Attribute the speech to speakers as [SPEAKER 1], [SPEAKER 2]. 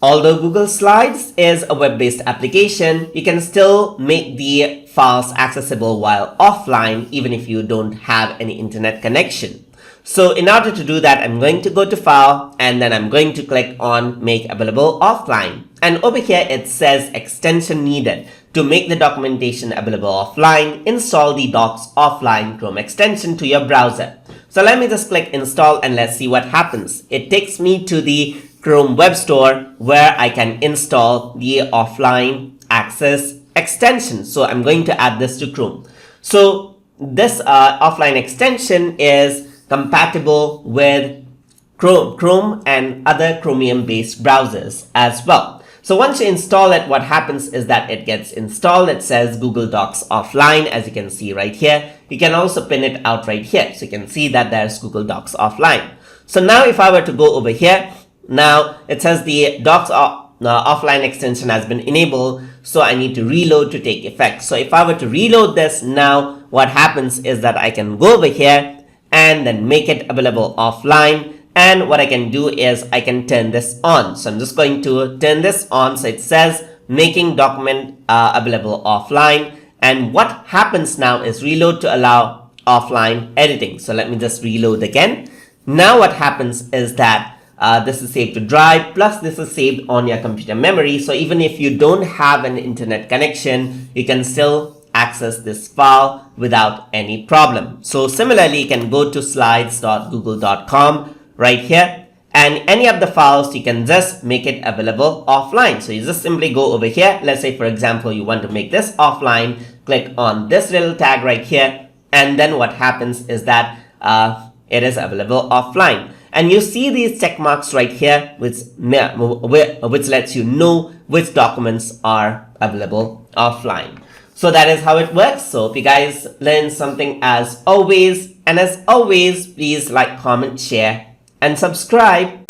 [SPEAKER 1] Although Google Slides is a web-based application, you can still make the files accessible while offline, even if you don't have any internet connection. So in order to do that, I'm going to go to File, and then I'm going to click on Make Available Offline. And over here, it says Extension Needed. To make the documentation available offline, install the Docs Offline Chrome extension to your browser. So let me just click Install, and let's see what happens. It takes me to the Chrome Web Store where I can install the Offline Access extension. So I'm going to add this to Chrome. So this offline extension is compatible with Chrome and other Chromium-based browsers as well. So once you install it, what happens is that it gets installed. It says Google Docs Offline, as you can see right here. You can also pin it out right here. So you can see that there's Google Docs Offline. So now if I were to go over here, now it says the Docs Offline extension has been enabled. So I need to reload to take effect. So if I were to reload this now, what happens is that I can go over here and then make it available offline. And what I can do is I can turn this on. So I'm just going to turn this on. So it says making document available offline. And what happens now is reload to allow offline editing. So let me just reload again. Now what happens is that this is saved to drive, plus this is saved on your computer memory. So even if you don't have an internet connection, you can still access this file without any problem. So similarly, you can go to slides.google.com right here, and any of the files you can just make it available offline. So you just simply go over here. Let's say, for example, you want to make this offline, click on this little tag right here, and then what happens is that it is available offline. And you see these check marks right here, which lets you know which documents are available offline. So that is how it works. So if you guys learned something as always, and as always, please like, comment, share, and subscribe.